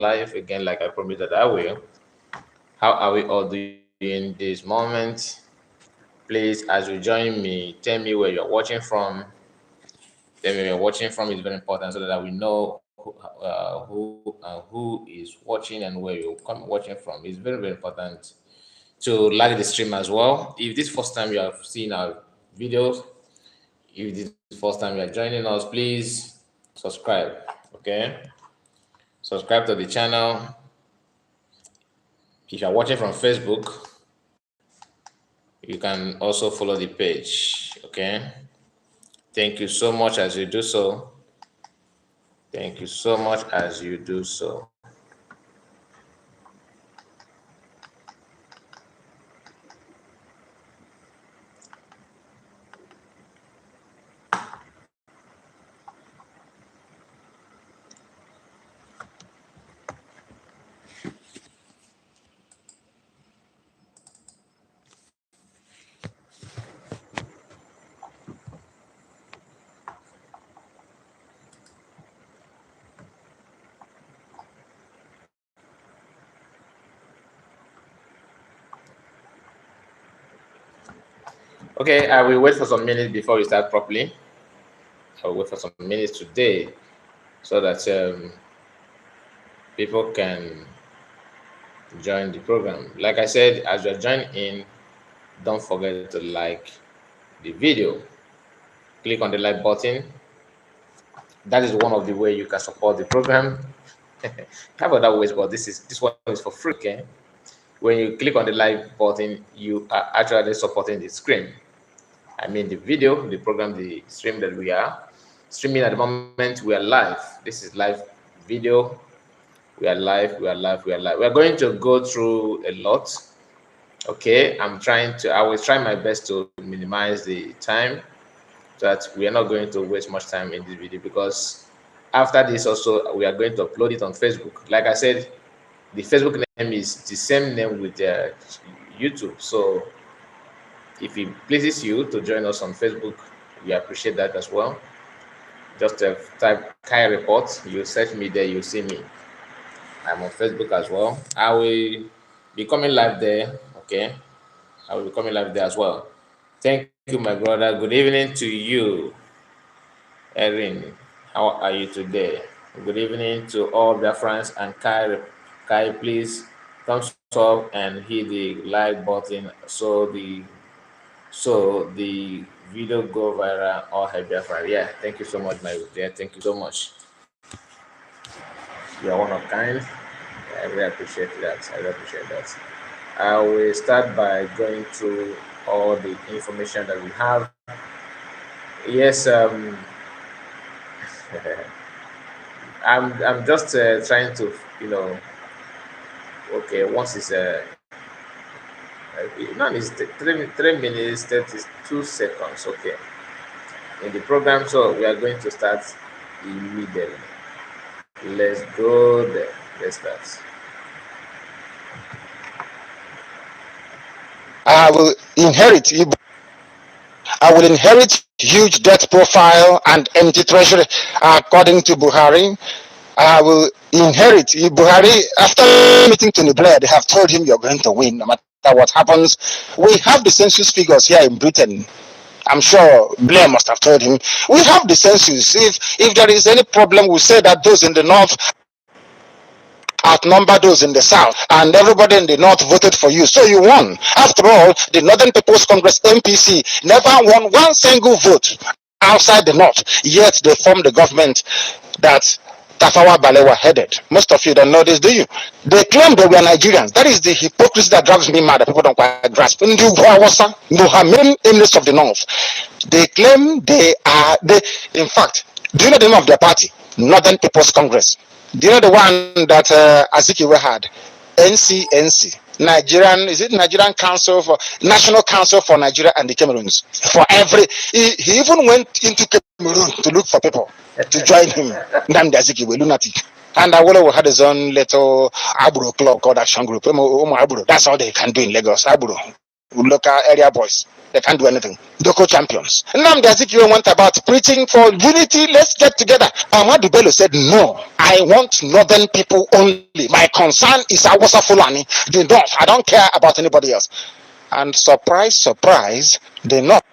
live again, like I promised that I will. How are we all doing this moment? Please, as you join me, tell me where you're watching from. Tell me where you're watching from is very important so that we know who is watching and where you come watching from. It's very, very important to like the stream as well. If this first time you have seen our videos, if this is the first time you are joining us, please subscribe. Okay, subscribe to the channel. If you are watching from Facebook, you can also follow the page. Okay, thank you so much as you do so. Thank you so much as you do so. Okay, I will wait for some minutes before we start properly. I will wait for some minutes today so that people can join the program. Like I said, as you're joining in, don't forget to like the video. Click on the like button. That is one of the way you can support the program. Have other ways, but this one is for free. Okay, when you click on the like button, you are actually supporting the screen. I mean the video, the program, the stream that we are streaming at the moment. We are live. This is live video. We are live. We are live. We are live. We are going to go through a lot. Okay, I will try my best to minimize the time so that we are not going to waste much time in this video, because after this also we are going to upload it on Facebook. Like I said, the Facebook name is the same name with YouTube. So if it pleases you to join us on Facebook, we appreciate that as well. Just type Kai Report. You search me there, you see me. I'm on Facebook as well. I will be coming live there. Okay, I will be coming live there as well. Thank you, my brother. Good evening to you, Erin. How are you today? Good evening to all their friends and Kai. Kai, please thumbs up and hit the like button so the video go viral or help Biafra. Yeah, thank you so much, my dear. Thank you so much. You are one of kind. I really appreciate that. I really appreciate that. I will start by going through all the information that we have. Yes, I'm just trying to, okay, once it's none is 3 minutes 32 seconds. Okay, in the program, so we are going to start immediately. Let's go there. Let's start. I will inherit huge debt profile and empty treasury, according to Buhari. I will inherit Buhari. After meeting Tony Blair, they have told him you're going to win no matter what happens. We have the census figures here in Britain. I'm sure Blair must have told him. We have the census. If there is any problem, we say that those in the north outnumber those in the south, and everybody in the north voted for you, so you won. After all, the Northern People's Congress (NPC) never won one single vote outside the north, yet they formed the government that Tafawa Balewa headed. Most of you don't know this, do you? They claim they were Nigerians. That is the hypocrisy that drives me mad, that people don't quite grasp. In the Mohammedan enemies of the north, they claim in fact, do you know the name of their party? Northern People's Congress. Do you know the one that Azikiwe had? NCNC. Nigerian Council for National Council for Nigeria and the Cameroons. He even went into Cameroon to look for people to join him. Namdi Azikiwe, lunatic. And Awolowo had his own little Aburo club called Action Group. That's all they can do in Lagos. Aburo, local area boys. They can't do anything. Doko champions. Nnamdi Azikiwe went about preaching for unity. Let's get together. Ahmadu Bello said, no, I want northern people only. My concern is Awasa Fulani, the north. I don't care about anybody else. And surprise, surprise, the north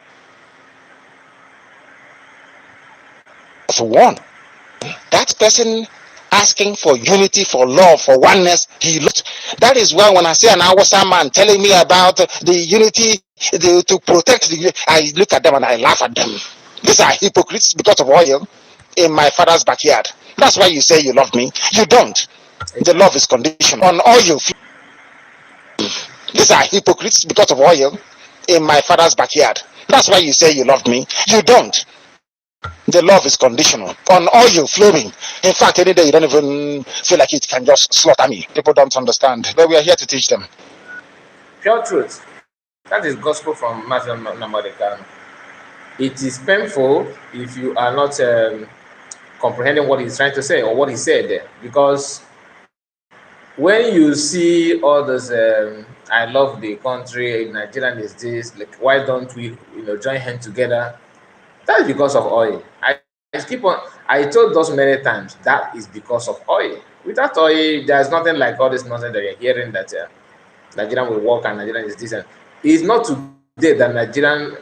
won. That person asking for unity, for love, for oneness, he looked. That is why when I see an Awasa man telling me about the unity, to protect the, I look at them and I laugh at them. These are hypocrites because of oil in my father's backyard. That's why you say you love me. You don't. The love is conditional on oil. These are hypocrites because of oil in my father's backyard. That's why you say you love me. You don't. The love is conditional on oil flowing. In fact, any day you don't even feel like it can just slaughter me. People don't understand, but we are here to teach them. Pure truth. That is gospel from Matthew Namarika. It is painful if you are not comprehending what he's trying to say or what he said there, because when you see all those, I love the country, Nigerian is this, like, why don't we, join hands together? That is because of oil. I told those many times, that is because of oil. Without oil, there's nothing like all this nonsense that you're hearing that Nigerian will work and Nigerian is this. It's not today that Nigerian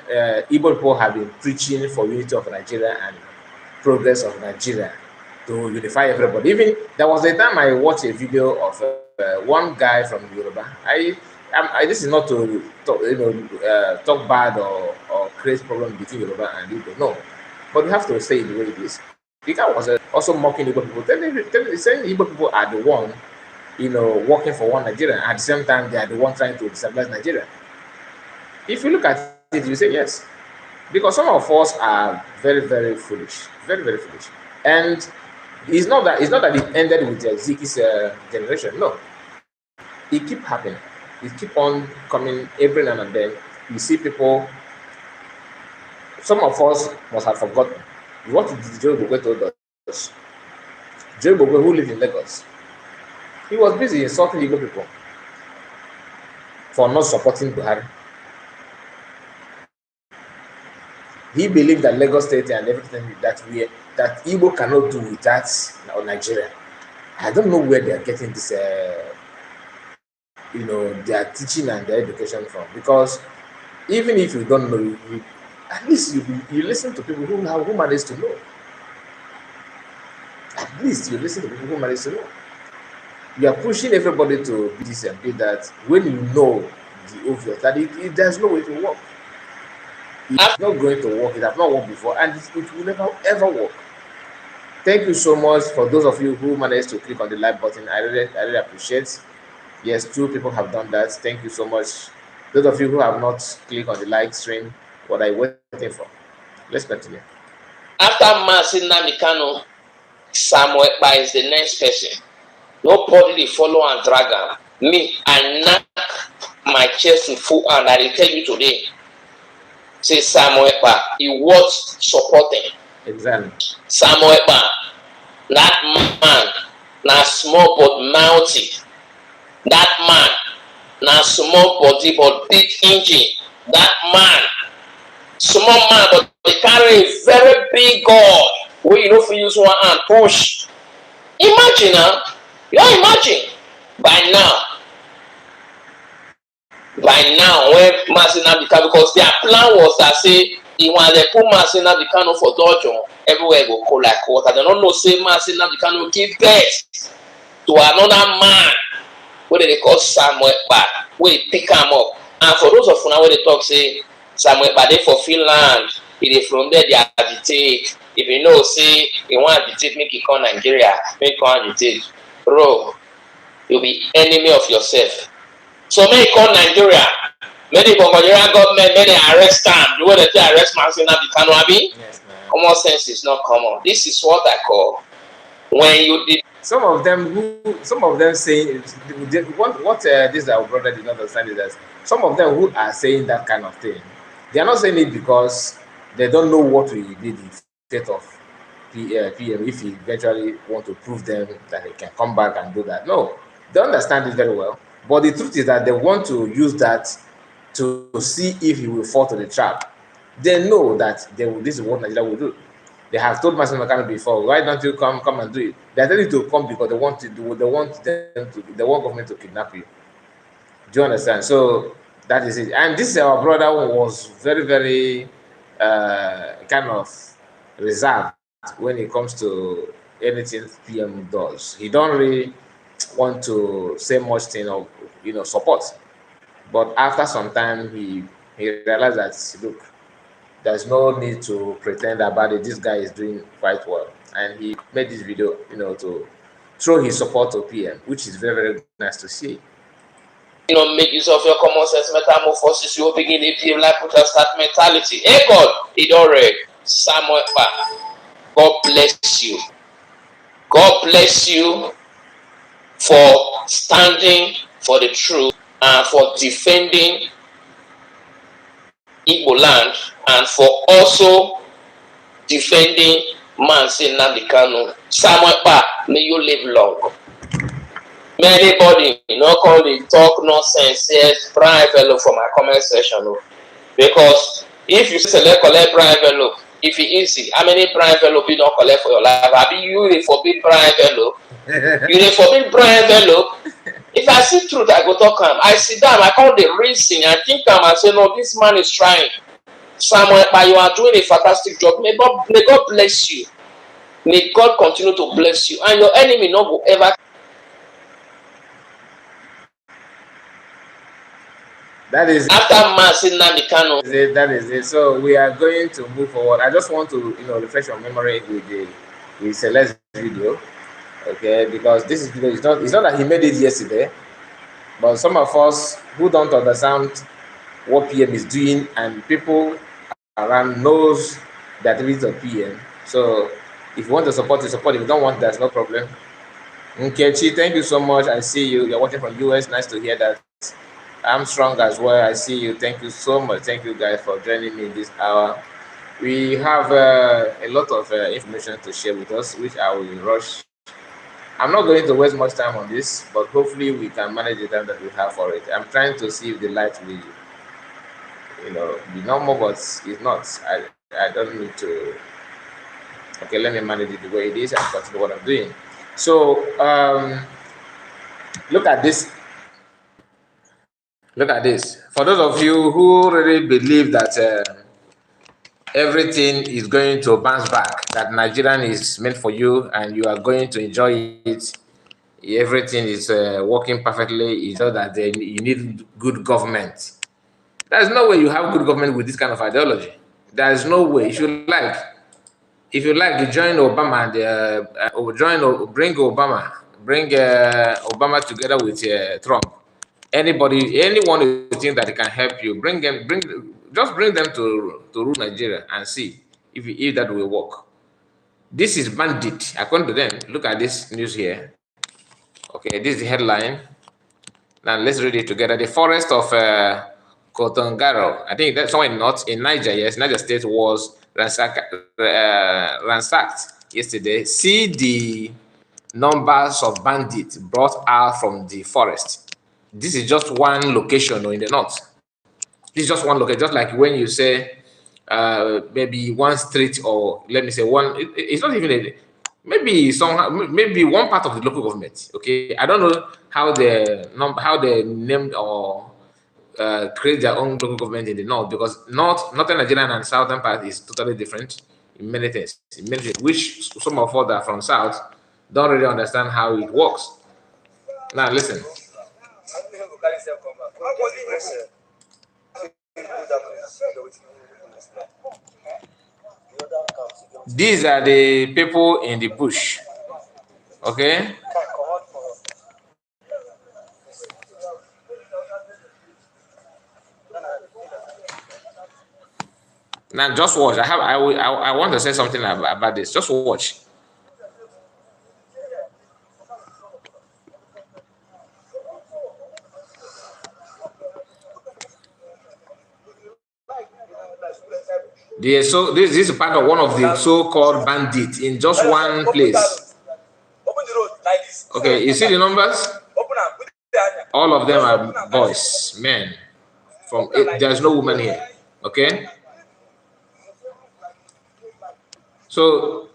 Igbo people have been preaching for unity of Nigeria and progress of Nigeria to unify everybody. Even there was a time I watched a video of one guy from Yoruba. This is not to talk bad or create problem between Yoruba and Igbo. No, but you have to say it the way it is. The guy was also mocking Igbo people, saying Igbo people are the one, working for one Nigeria. At the same time, they are the one trying to destabilize Nigeria. If you look at it, you say yes, because some of us are very, very foolish, very, very foolish, and it's not that it ended with Ziki's generation. No, it keep happening. It keep on coming every now and then. You see people. Some of us must have forgotten what Joe Bogwe told us. Joe Bogwe, who lived in Lagos, he was busy insulting Igbo people for not supporting Buhari. He believed that Lagos State and everything that Igbo cannot do without Nigeria. I don't know where they are getting this, their teaching and their education from. Because even if you don't know, at least you listen to people who manage to know. At least you listen to people who manage to know. You are pushing everybody to be this and be that when you know the obvious that there's no way to work. It's not going to work. It has not worked before, and it will never ever work. Thank you so much for those of you who managed to click on the like button. I really appreciate. Yes, 2 people have done that. Thank you so much. Those of you who have not clicked on the like stream, what are you waiting for? Let's continue. After Masin Namikano, Samuel Ekpa is the next person. Nobody dey follow and drag am. Me, I knock my chest with full hand. I will tell you today. Say Samuel Ekpa, he was supporting. Exactly. Samuel Ekpa, that man, na small but mounty. That man, na small body but big engine. That man, small man but they carry a very big God. Where you don't use one hand push. Imagine now, imagine by now when Masin Namdi, because their plan was that say when they put Masin Namdi for Dojo, everywhere go cold like water. They don't know say Masin Namdi give birth to another man where they call Samuel Ekpa, where they pick him up. And for those of you now where they talk say Samuel Ekpa dey for Finland, if they from there they agitate. If you know say you want to agitate, make you come Nigeria, make you come agitate. Bro, you'll be enemy of yourself. So make come Nigeria, make the Nigerian government, make they arrest them. The way they arrest Masin Namdi Kanu, abi? Yes, man. Common sense is not common. This is what I call when you did. Some of them saying what this our brother did not understand is that some of them who are saying that kind of thing, they are not saying it because they don't know what will be the fate of PM if he eventually want to prove them that he can come back and do that. No, they understand it very well. But the truth is that they want to use that to see if he will fall to the trap. They know that this is what Nigeria will do. They have told Masin Makano before, why don't you come and do it? They are telling you to come because they want government to kidnap you. Do you understand? So that is it. And this our brother was very, very kind of reserved when it comes to anything PM does. He don't really want to say much thing of support. But after some time, he realized that look, there's no need to pretend about it. This guy is doing quite well, and he made this video, to show his support to PM, which is very, very nice to see. Make use of your common sense metamorphosis. You will begin to behave like protestant mentality. Hey God, it already. Samuel, God bless you. God bless you for standing for the truth and for defending Igbo land and for also defending Mazi Nnamdi Kanu. Samuel, may you live long. May anybody come and talk nonsense yes, Brian envelope for my comment section. Because if you select collect Brian envelope, if it easy, how many Brian envelope you don't collect for your life? I be you dey forbid Brian envelope. You dey forbid Brian envelope. If I see truth, I go talk am. I sit down, I call the reason, I think I say, no, this man is trying. Samuel, you are doing a fantastic job. May God bless you. May God continue to bless you. And your enemy no go ever. That is after Mazi Nnamdi Kanu. That is it. So we are going to move forward. I just want to refresh your memory with Celeste's video, okay? Because this video is not that he made it yesterday, but some of us who don't understand what PM is doing and people around knows the activities of PM. So if you want to support, you support. If you don't want, that's no problem. Nkechi, thank you so much. I see you. You're watching from US. Nice to hear that. I'm strong as well. I see you. Thank you so much. Thank you guys for joining me this hour. We have a lot of information to share with us, which I will rush. I'm not going to waste much time on this, but hopefully we can manage the time that we have for it. I'm trying to see if the light will, be normal, but it's not. I don't need to. Okay, let me manage it the way it is and continue what I'm doing. So look at this. Look at this. For those of you who really believe that everything is going to bounce back, that Nigerian is meant for you and you are going to enjoy it, everything is working perfectly, it's just that you need good government. There's no way you have good government with this kind of ideology. There's no way. If you like, you join Obama and bring Obama together with Trump. Anyone who think that it can help you, just bring them to rule Nigeria and see if that will work. This is bandit, according to them. Look at this news here. Okay, this is the headline. Now let's read it together. The forest of Kotongaro, I think that's somewhere in Niger. Yes, Niger State was ransacked yesterday. See the numbers of bandits brought out from the forest. This is just one location in the north. This is just one location, just like when you say maybe one street, or let me say one, it's not even maybe one part of the local government. Okay, I don't know how they named or create their own local government in the north, because northern Nigeria and southern part is totally different in many things, which some of us that are from south don't really understand how it works. Now listen. These are the people in the bush. Okay. Now just watch. I want to say something about this. Just watch. This is part of one of the so-called bandits in just one place. Okay, you see the numbers? All of them are boys, men. from it, there's no woman here. Okay, so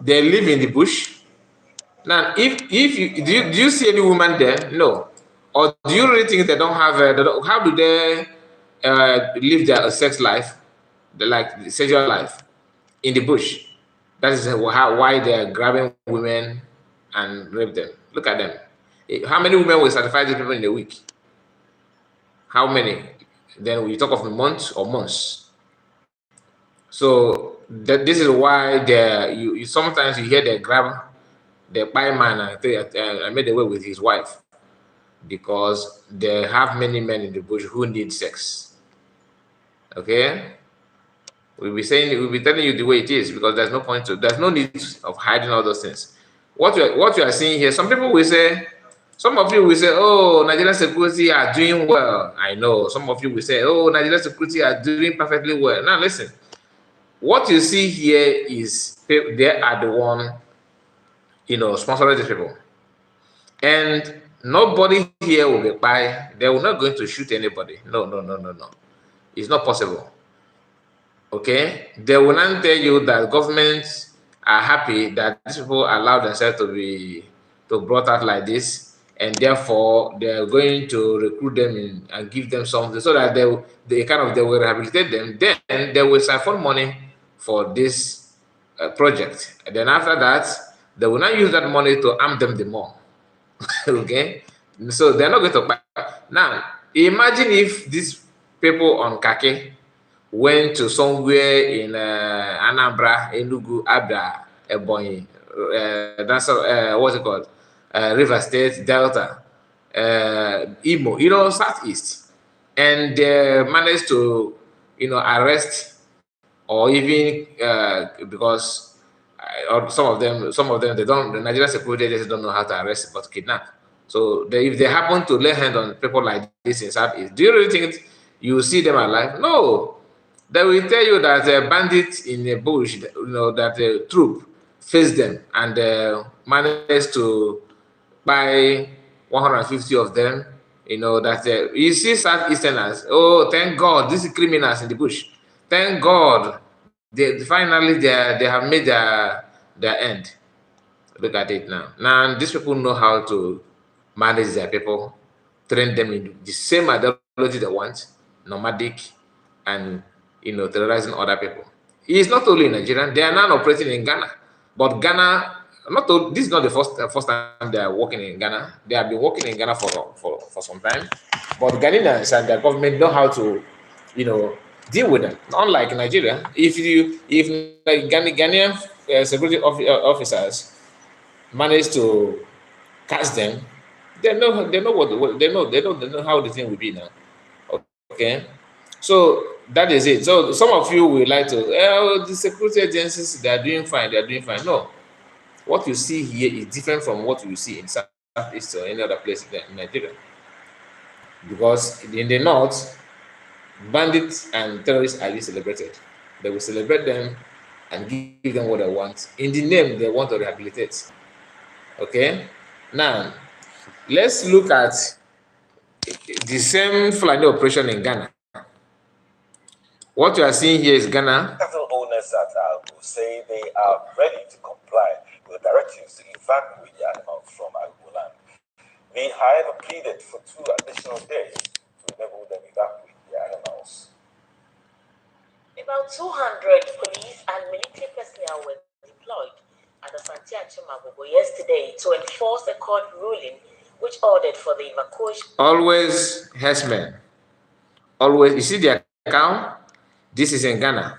they live in the bush. Now, if you do you see any woman there? No. Or do you really think they don't have? How do they live their sex life, like the sexual life, in the bush? That is why they are grabbing women and rape them. Look at them. How many women will satisfy these people in a week? How many? Then we talk of months or months. So this is why you sometimes you hear they grab the buy man and made away with his wife because they have many men in the bush who need sex. Okay, we'll be telling you the way it is because there's no need of hiding all those things. What you are seeing here, some people will say, some of you will say, oh, Nigerian security are doing well. I know. Some of you will say, oh, Nigerian security are doing perfectly well. Now listen, what you see here is they are the one, sponsoring these people. And nobody here will be by. They will not going to shoot anybody. No, no, no, no, no. It's not possible. Okay? They will not tell you that governments are happy that these people allow themselves to be brought out like this, and therefore they are going to recruit them and give them something so that they will rehabilitate them. Then they will siphon money for this project. And then after that, they will not use that money to arm them the more. Okay, so they're not going to buy. Now, imagine if these people on Kake went to somewhere in Anambra, Enugu, Abia, Ebonyi, what's it called? River State, Delta, Imo, Southeast, and they managed to, arrest or even because or some of them, the Nigerian security agencies don't know how to arrest but kidnap. So if they happen to lay hand on people like this in Southeast, do you really think you see them alive? No. They will tell you that a bandit in a bush, that the troop faced them and managed to buy 150 of them. That you see Southeasterners. Oh, thank God, these criminals in the bush. Thank God, they finally they have made their end. Look at it now. Now these people know how to manage their people, train them in the same ideology they want, nomadic, and terrorizing other people. It's not only in Nigeria; they are now operating in Ghana. But Ghana, this is not the first time they are working in Ghana. They have been working in Ghana for some time. But Ghanaians and their government know how to, deal with them. Unlike Nigeria, if like Ghanaian security officers manage to catch them, they know how the thing will be now. Okay, so that is it. So some of you will like to, the security agencies, they are doing fine. They are doing fine. No, what you see here is different from what you see in Southeast or any other place in Nigeria. Because in the north, bandits and terrorists are being celebrated. They will celebrate them and give them what they want. In the name, they want to rehabilitate. Okay? Now, let's look at the same Fulani operation in Ghana. What you are seeing here is Ghana. Cattle owners at Agbo say they are ready to comply with the directives to evacuate the animals from Agbo land. They, however, pleaded for 2 additional days to enable them evacuate the animals. About 200 police and military personnel were deployed at the frontier to Magogo yesterday to enforce a court ruling which ordered for the evacuation. Always herdsmen. Always, you see their account? This is in Ghana.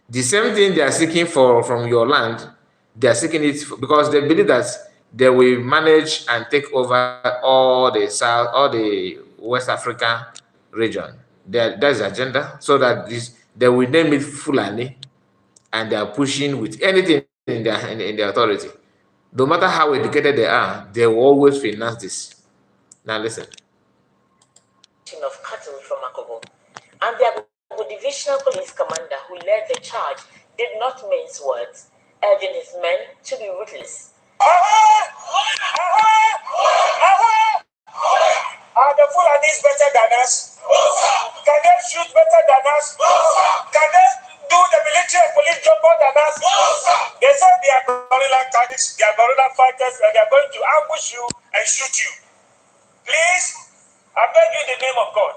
The same thing they are seeking from your land, they are seeking it because they believe that they will manage and take over all the South, all the West Africa region. That's the agenda, so that they will name it Fulani, and they are pushing with anything in their authority. No matter how educated they are, they will always finance this. Now listen. Of cattle from Makobo, and the divisional police commander who led the charge did not mince words, urging his men to be ruthless Are the Fulanis better than us? Can they shoot better than us? Can they do the military and police job better than us? They say they are guerrilla tactics, they are guerrilla fighters, and they are going to ambush you and shoot you. Please, I beg you in the name of God,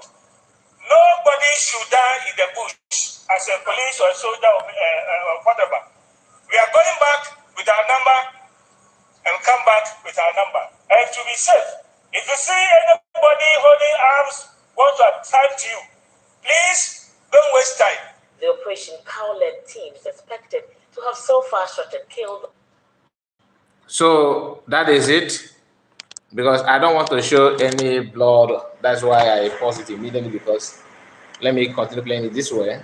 nobody should die in the bush as a police or a soldier or whatever. We are going back with our number and come back with our number. And to be safe, if you see anybody holding arms, want to attack you, please don't waste time. The Operation Cow-led team is expected to have so far shot and killed. So that is it. Because I don't want to show any blood. That's why I paused it immediately, because let me continue playing it this way.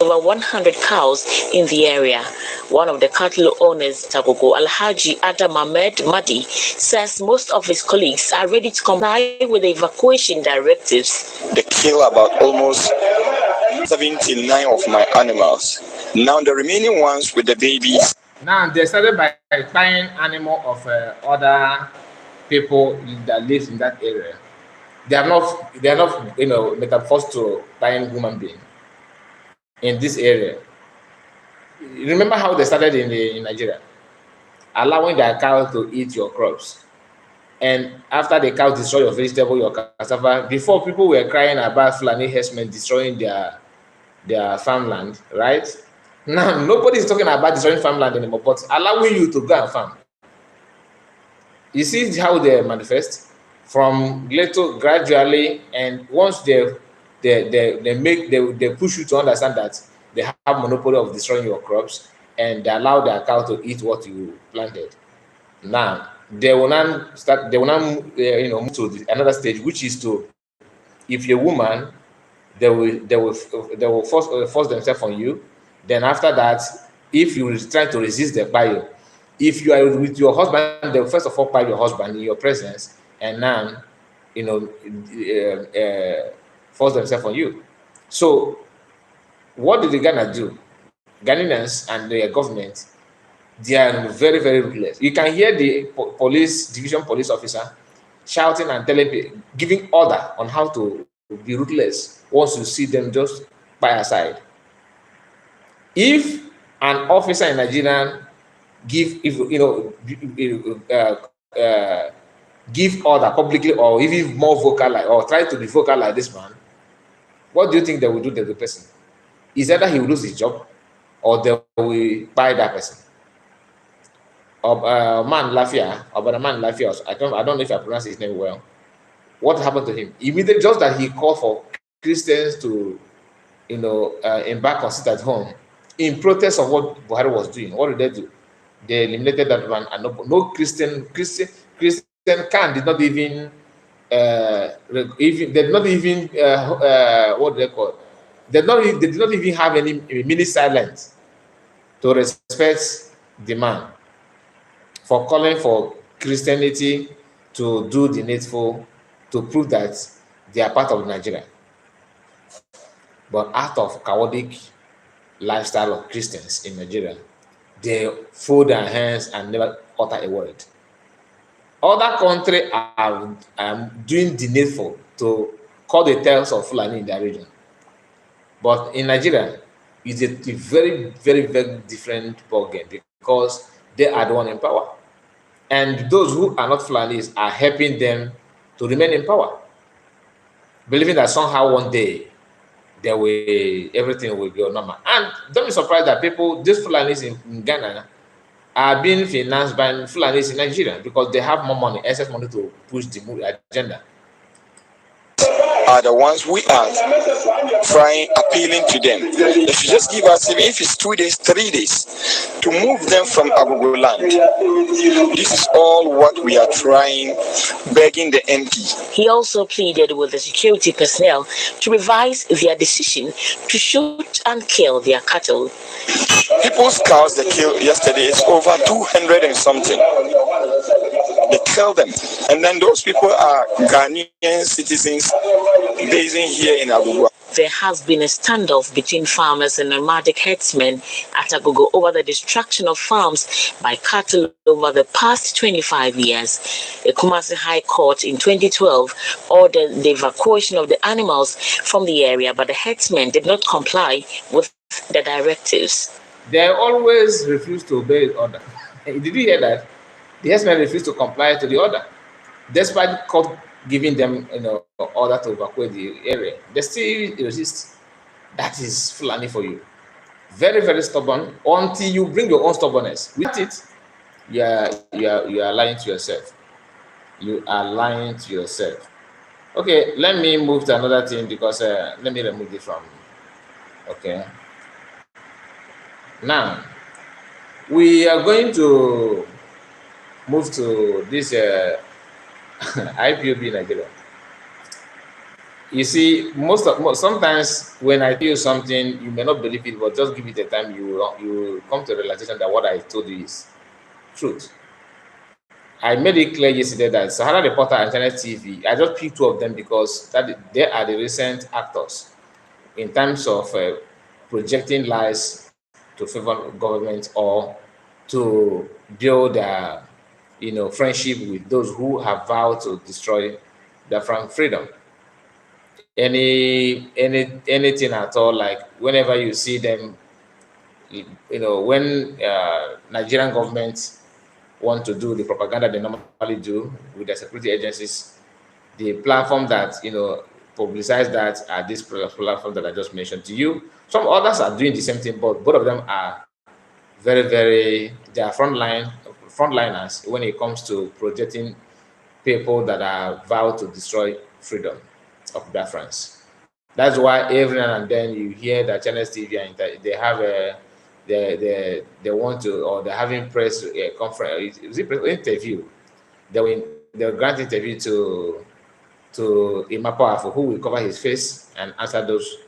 Over 100 cows in the area. One of the cattle owners, Tagogo Alhaji Adam Ahmed Madi, says most of his colleagues are ready to comply with the evacuation directives. They kill about almost 79 of my animals. Now the remaining ones with the babies. Now they started by buying animal of other people that live in that area. They are not metamorphosed to buying human being in this area. Remember how they started in Nigeria, allowing their cow to eat your crops, and after the cow destroy your vegetable, your cassava. Before, people were crying about Fulani herdsmen destroying their farmland, right? Now nobody is talking about destroying farmland anymore, but allowing you to go and farm. You see how they manifest from little gradually, and once they push you to understand that they have monopoly of destroying your crops, and they allow their cow to eat what you planted. Now they will now move to another stage, which is to, if you're a woman, they will force themselves on you. Then after that, if you try to resist, they buy you. If you are with your husband, they'll first of all buy your husband in your presence, and now force themselves on you. So what did the Ghana do? Ghanaians and their government, they are very, very ruthless. You can hear the division police officer shouting and giving order on how to be ruthless once you see them just by your side. If an officer in Nigeria give order publicly, or even more vocal, or try to be vocal like this man, what do you think they will do to the person? Is either he will lose his job, or they will buy that person. Man Lafia, I don't know if I pronounce his name well. What happened to him? Immediately, just that he called for Christians to, embark on sit at home in protest of what Buhari was doing. What did they do? They eliminated that man, and no Christian can did not even what they call. They did not even have any mini silence to respect the man for calling for Christianity to do the needful to prove that they are part of Nigeria. But out of cowardly lifestyle of Christians in Nigeria, they fold their hands and never utter a word. Other countries are doing the needful to call the tales of Fulani in their region. But in Nigeria, it's a very, very, very different ballgame, because they are the one in power. And those who are not Fulanis are helping them to remain in power, believing that somehow one day everything will be normal. And don't be surprised that these Fulanis in Ghana are being financed by Fulanis in Nigeria, because they have more money, excess money to push the agenda. Are the ones we are trying, appealing to them. They should just give us, even if it's 2 days, 3 days, to move them from Agogo land. This is all what we are trying, begging the MP. He also pleaded with the security personnel to revise their decision to shoot and kill their cattle. People's cows they killed yesterday is over 200 and something. They kill them, and then those people are Ghanaian citizens based here in Abuja. there has been a standoff between farmers and nomadic herdsmen at Agogo over the destruction of farms by cattle over the past 25 years. The Kumasi High Court in 2012 ordered the evacuation of the animals from the area, but the herdsmen did not comply with the directives. They always refuse to obey the order. Did you hear that? The herdsmen refused to comply to the order, despite court giving them, order to evacuate the area. They still resist. That is Fulani for you. Very, very stubborn. Until you bring your own stubbornness with it, you are lying to yourself. You are lying to yourself. Okay, let me move to another thing because let me remove it from. Okay. Now we are going to move to this IPOB Nigeria. You see, sometimes when I tell you something, you may not believe it, but just give it a time, you will come to the realization that what I told you is truth. I made it clear yesterday that Sahara Reporter and Channel TV, I just picked two of them because they are the recent actors in terms of projecting lies to favor government or to build friendship with those who have vowed to destroy their freedom. Anything at all, like whenever you see them, when Nigerian government want to do the propaganda they normally do with the security agencies, the platform that publicize that are these platforms that I just mentioned to you. Some others are doing the same thing, but both of them are very, very, they are frontliners when it comes to projecting people that are vowed to destroy freedom of Biafrans. That's why every now and then you hear that Channel TV they have they want to, or they're having press conference, interview. They'll grant interview to Imapo, who will cover his face and answer those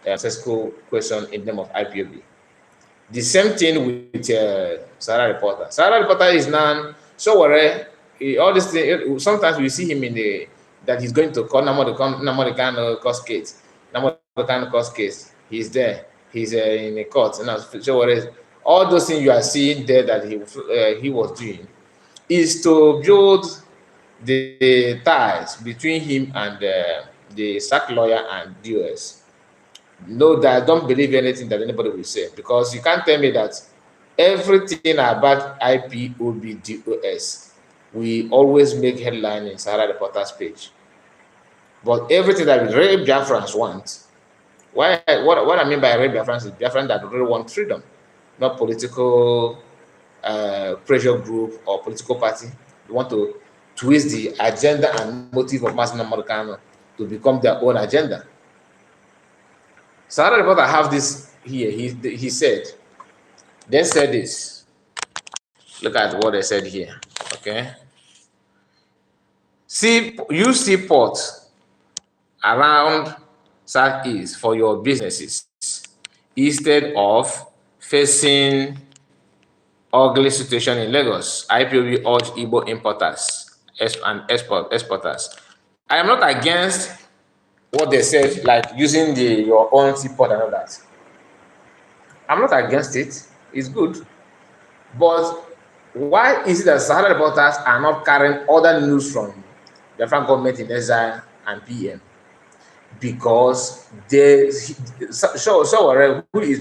successful questions in name of IPOB. The same thing with Sahara Reporter. Sahara Reporter is now so worried. All this thing. Sometimes we see him that he's going to call Namorikano court case. Namorikano court case. He's there. He's in a court. So worried. All those things you are seeing there that he was doing is to build the ties between him and the SAC lawyer and DOS. No, that I don't believe anything that anybody will say, because you can't tell me that everything about IPOB DOS we always make headline in Sahara Reporter's page. But everything that real Biafrans want, what I mean by real Biafrans is Biafrans that really want freedom, not political pressure group or political party. They want to twist the agenda and motive of Masina Morikano to become their own agenda. Sahara Reporter have this here. He said, they said this. Look at what they said here. Okay. You see ports around Southeast for your businesses instead of facing ugly situation in Lagos. IPOB urge Igbo importers and exporters. I am not against what they said, like using your own seaport and all that. I'm not against it. It's good. But why is it that Sahara Reporters are not carrying other news from the French government in exile and PM? Because who is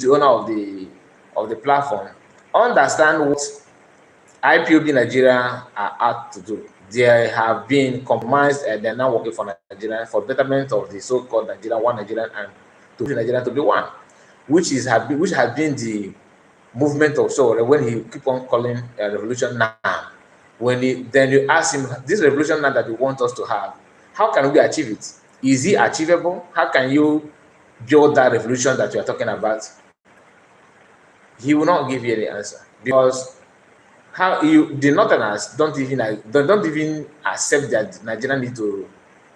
the owner of the platform, understand what IPOB Nigeria are out to do. They have been compromised and they're now working for Nigeria for betterment of the so-called One Nigerian, and to be Nigeria to be one, which has been the movement of so when he keep on calling a revolution now. Then you ask him, this revolution now that you want us to have, how can we achieve it? Is it achievable? How can you build that revolution that you are talking about? He will not give you any answer, because the Northerners don't even accept that Nigeria need to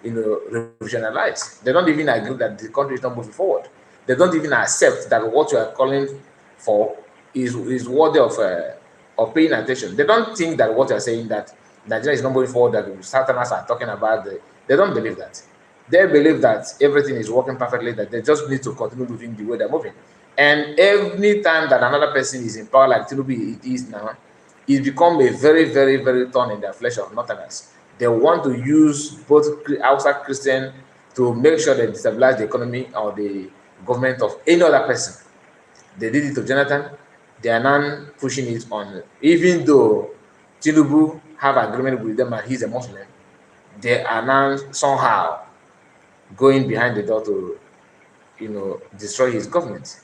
revolutionize. They don't even agree that the country is not moving forward. They don't even accept that what you are calling for is worthy of paying attention. They don't think that what you are saying, that Nigeria is not moving forward, that the Southerners are talking about, they don't believe that. They believe that everything is working perfectly, that they just need to continue moving the way they're moving. And every time that another person is in power, like Tinubu it is now, it become a very, very, very thorn in their flesh of nothing else. They want to use both outside Christian to make sure they destabilize the economy or the government of any other person. They did it to Jonathan. They are now pushing it on, even though Tinubu have agreement with them and he's a Muslim, they are now somehow going behind the door to, destroy his government.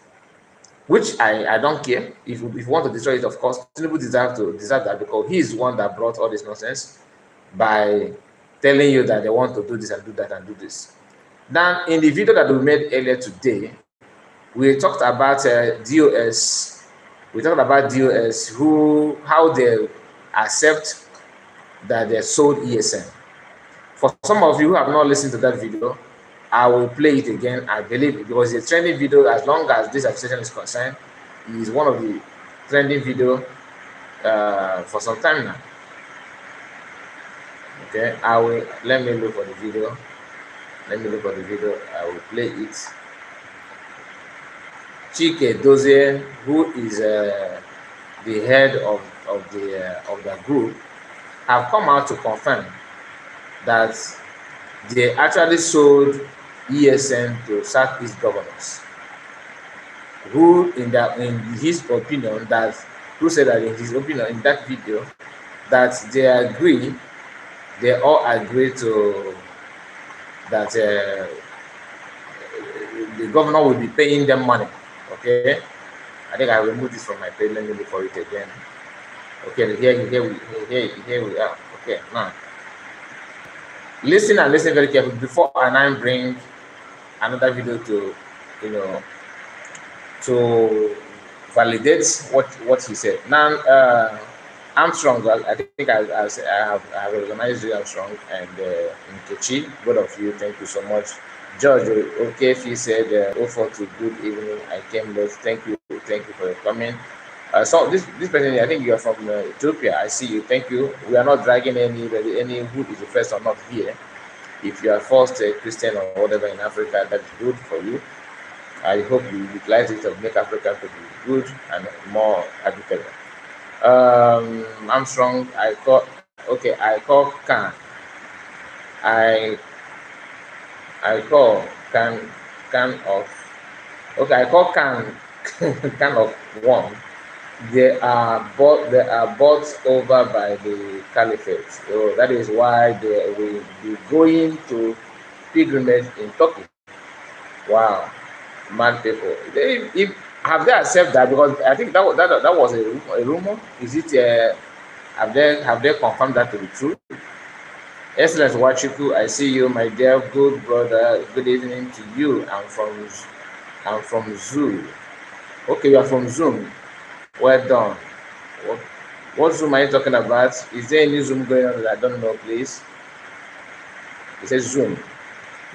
Which I don't care. If you want to destroy it, of course, Tinubu deserve that because he is one that brought all this nonsense by telling you that they want to do this and do that and do this. Now, in the video that we made earlier today, we talked about DOS. We talked about DOS, how they accept that they sold ESN. For some of you who have not listened to that video, I will play it again. I believe it because it's a trending video. As long as this accusation is concerned, it is one of the trending video for some time now. Okay, let me look for the video. I will play it. Chike Dozie, who is the head of the group, have come out to confirm that they actually sold ESN to Southeast governors, who in his opinion, who said that in his opinion in that video that they all agree to that the governor will be paying them money. Okay, I think I removed this from my page. Let me look for it again. Okay, here we are. Okay, now listen very carefully before I now bring another video to to validate what he said. Now, Armstrong, I think I have recognized you, Armstrong, and Nkechi, both of you. Thank you so much. George, okay, he said, "Oh, to good evening. I came late. Thank you for your comment." So this person, I think you are from Ethiopia. I see you. Thank you. We are not dragging anybody, who is the first or not here. If you are first a Christian or whatever in Africa, that's good for you. I hope you utilize it to make Africa to be good and more habitable. Armstrong, I call Can. I call Can of. Okay, I call Can Can of one. They are bought over by the caliphate. So that is why they will be going to pilgrimage in Turkey. Wow, mad people. Have they accepted that? Because I think that was a rumor. Is it? Have they confirmed that to be true? Excellent, Wachiku. I see you, my dear good brother. Good evening to you. I'm from Zoom. Okay, you are from Zoom. Well done. What Zoom are you talking about? Is there any Zoom going on that I don't know, please? It says Zoom.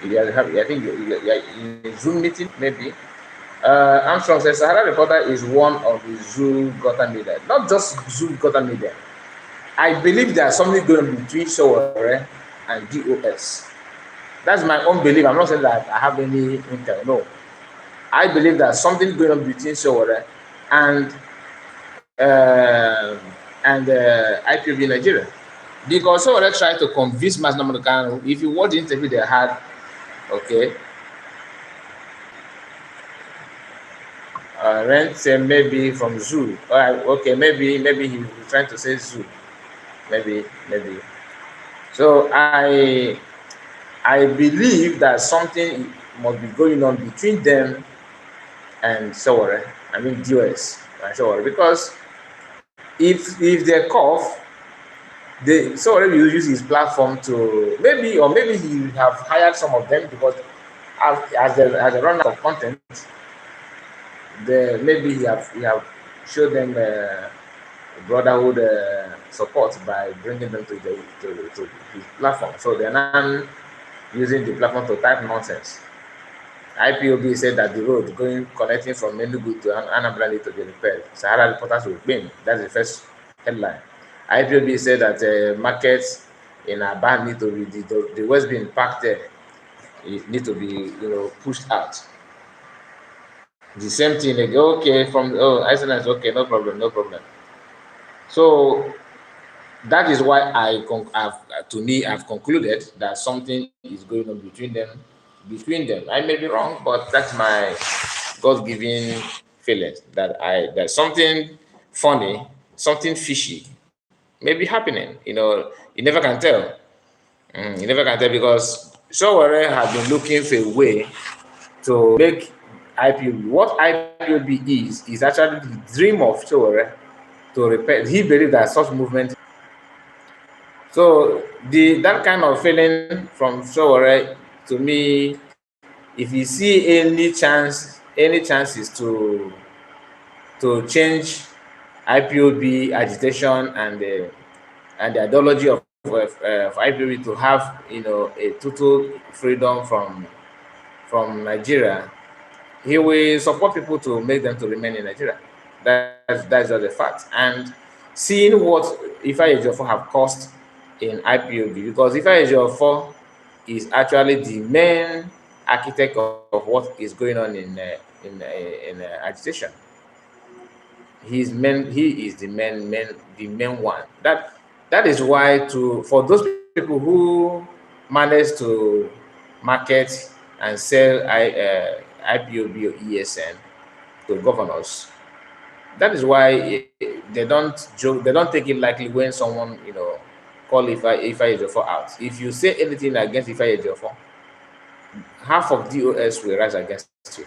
I think you're in a Zoom meeting, maybe. Armstrong says Sahara Reporter is one of the Zoo Gotham media. Not just Zoo Gotham media. I believe there's something going on between Showore and DOS. That's my own belief. I'm not saying that I have any intel. No. I believe there's something going on between Showore and IPOB Nigeria. Because Showore tried to convince Mas Namanukano, if you watch the interview they had, okay, Rent maybe from Zoo. Okay, maybe he's trying to say Zoo. Maybe. So I believe that something must be going on between them and Showore. I mean DOS and Showore, because if they cough, Showore will use his platform to maybe he have hired some of them because as a run out of content. Maybe he have showed them brotherhood support by bringing them to his platform. So they're not using the platform to type nonsense. IPOB said that the road connecting from Enugu to Anambra need to be repaired. Sahara Reporters will win. That's the first headline. IPOB said that markets in Aba need to be the waste being packed there. need to be pushed out. The same thing, they go, okay, from Iceland, okay, no problem, no problem. So that is why to me, I've concluded that something is going on between them. I may be wrong, but that's my God-given feeling that there's something funny, something fishy may be happening. You never can tell. You never can tell because Sowore has been looking for a way to make IPOB. What IPOB is actually the dream of Sowore to repair. He believes that such movement. So that kind of feeling from Sowore, to me, if you see any chances to change IPOB agitation and the ideology of IPOB to have a total freedom from Nigeria, he will support people to make them to remain in Nigeria. That's just a fact. And seeing what Ifeanyi Ejiofor have caused in IPOB, because Ifeanyi Ejiofor is actually the main architect of what is going on in agitation. He is the main one. That is why for those people who manage to market and sell IPOB or ESN to governors, that is why they don't joke. They don't take it lightly when someone call Ifeanyi Ejiofor out. If you say anything against Ifeanyi Ejiofor, half of DOS will rise against you.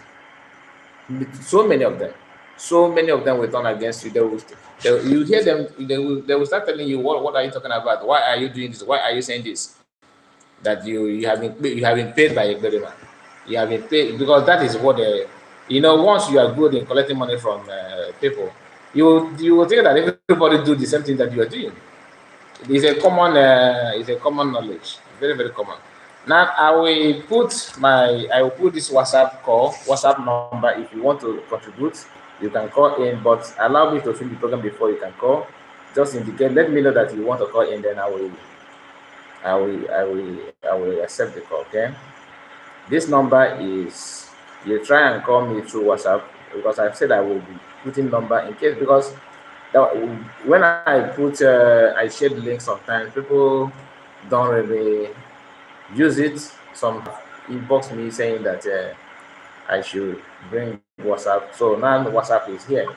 So many of them will turn against you. You hear them. They will start telling you, what are you talking about? Why are you doing this? Why are you saying this? That you have been paid by a man. You have been paid because that is what they. Once you are good in collecting money from people, you will think that everybody do the same thing that you are doing. It's a common knowledge, very, very common. Now I will put this WhatsApp number. If you want to contribute, you can call in, but allow me to fill the program before you can call. Just indicate, let me know that you want to call in, then I will accept the call. Okay. This number is, you try and call me through WhatsApp, because I've said I will be putting number in case, because when I share the link, sometimes people don't really use it. Some inbox me saying that I should bring WhatsApp. So now WhatsApp is here.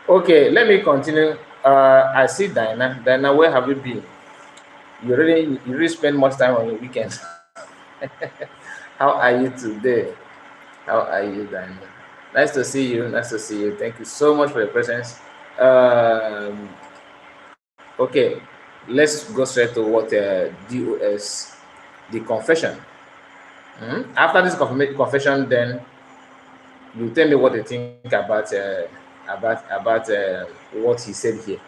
Okay, let me continue. I see Diana. Diana, where have you been? You really spend much time on your weekends. How are you today? How are you, Diana? Nice to see you. Thank you so much for your presence. Okay, let's go straight to what DOS, the confession. After this confession, then you tell me what you think about what he said here.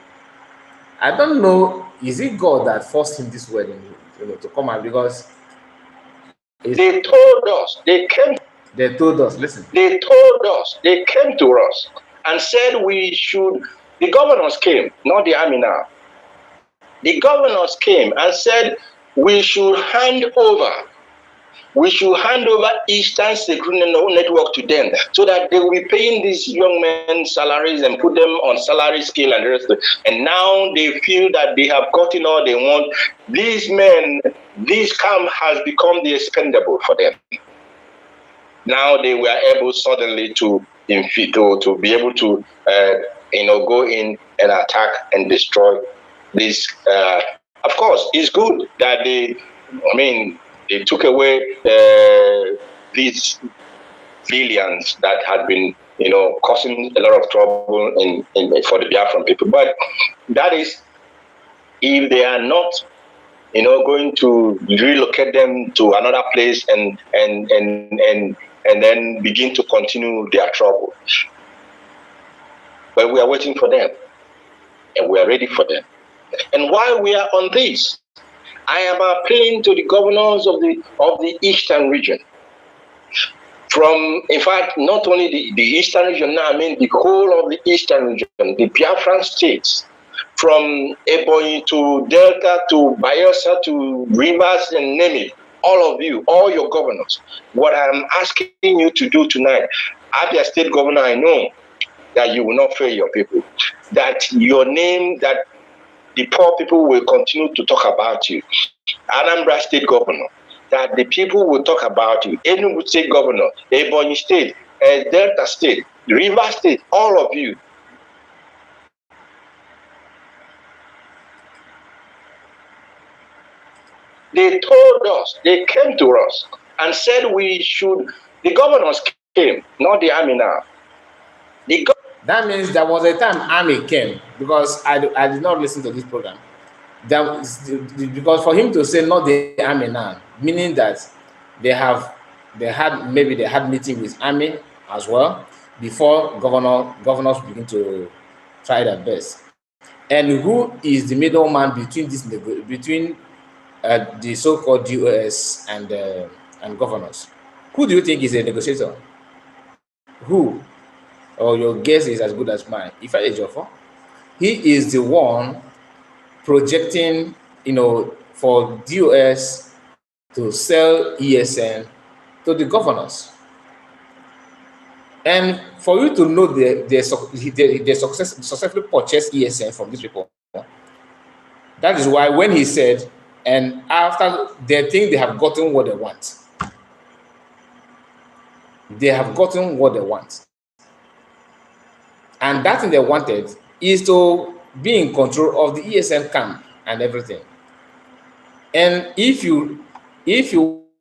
I don't know. Is it God that forced him this wedding, to come out? Because they told us, they told us, listen. They told us, they came to us and said the governors came, not the army now. The governors came and said we should hand over Eastern Security Network to them, so that they will be paying these young men salaries and put them on salary scale and the rest of it. And now they feel that they have gotten all they want. These men, this camp has become the expendable for them. Now they were able suddenly to be able to go in and attack and destroy this. Of course, it's good that they took away these villains that had been causing a lot of trouble for the Biafran people. But that is if they are not going to relocate them to another place and then begin to continue their trouble. But we are waiting for them, and we are ready for them. And while we are on this, I am appealing to the governors of the Eastern region. In fact, not only the Eastern region now, I mean the whole of the Eastern region, the Biafran states, from Ebonyi to Delta to Bayelsa to Rivers and name it, all of you, all your governors, what I'm asking you to do tonight, Abia State Governor, I know that you will not fail your people, that your name, that the poor people will continue to talk about you. Anambra State Governor, that the people will talk about you. Enugu State Governor, Ebonyi State, Delta State, River State, all of you. They told us, they came to us and said we should, the governors came, not the army now. That means there was a time army came, because I did not listen to this program. Because for him to say not the army now, meaning that they had meeting with army as well before governors begin to try their best. And who is the middleman between the so-called DOS and governors? Who do you think is a negotiator? Who? Or your guess is as good as mine. If I Ejiofor, he is the one projecting, for DOS to sell ESN to the governors. And for you to know they successfully purchased ESN from these people, that is why when he said, and after they think they have gotten what they want, and that thing they wanted is to be in control of the ESN camp and everything. And if you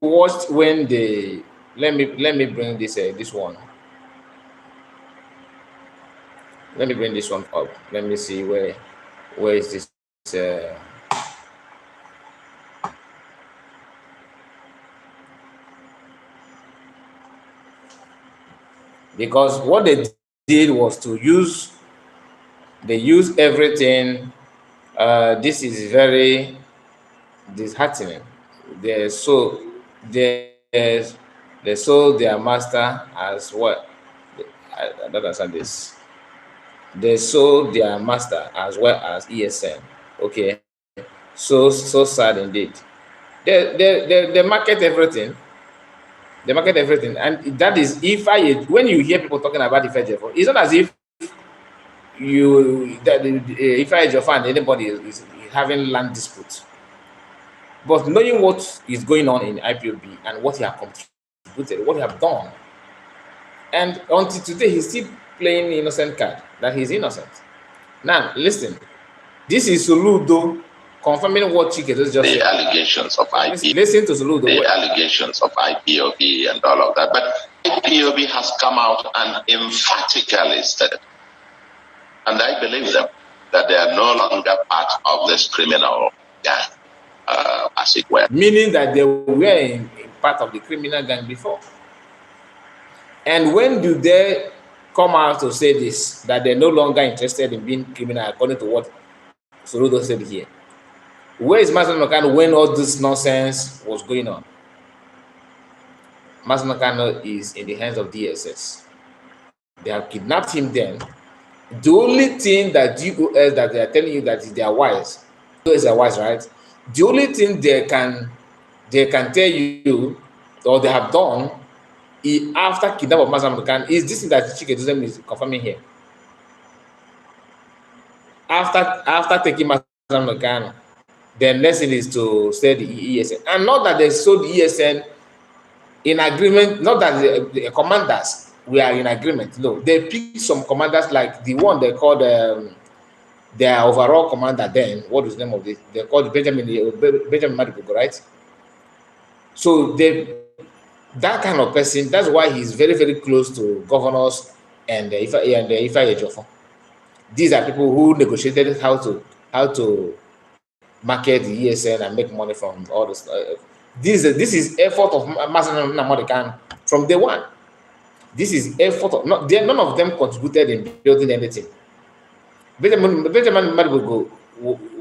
watched when they let me bring this one. Let me bring this one up. Let me see where is this. Because what they did was to use everything. This is very disheartening. They sold their master as what? I don't understand this. They sold their master as well as ESN. Okay, so sad indeed. They market everything. They market everything, and that is when you hear people talking about Ejiofor, it's not as if Ejiofor and anybody is having land disputes. But knowing what is going on in IPOB and what he has contributed, what he has done, and until today he's still playing innocent card, that he's innocent. Now, listen, this is Soludo confirming what Chike just said. The allegations of IPOB. Listen to Soludo. The allegations of IPOB and all of that. But IPOB has come out and emphatically said, and I believe them, that they are no longer part of this criminal gang, as it were. Meaning that they were in part of the criminal gang before. And when do they come out to say this, that they're no longer interested in being criminal, according to what Soludo said here? Where is Master Nakano when all this nonsense was going on? Master Nakano is in the hands of DSS. They have kidnapped him then. The only thing that DOS that they are telling you that they are wise, DOS are wise, right? The only thing they can tell you, or they have done, after kidnapping of Master Nakano, is this thing that Chike is confirming here. After taking Master Nakano, their lesson is to sell the ESN, and not that they sold the ESN in agreement. Not that the commanders were in agreement. No, they picked some commanders like the one they called their overall commander. Then what was the name of this? They called Benjamin Madibugo, right? So that kind of person. That's why he's very, very close to governors and Ifa Ejiofor. These are people who negotiated how to market the ESN and make money from all this. This is effort of Master Nnamdi from day one. This is effort of none of them contributed in building anything. Benjamin Madibugo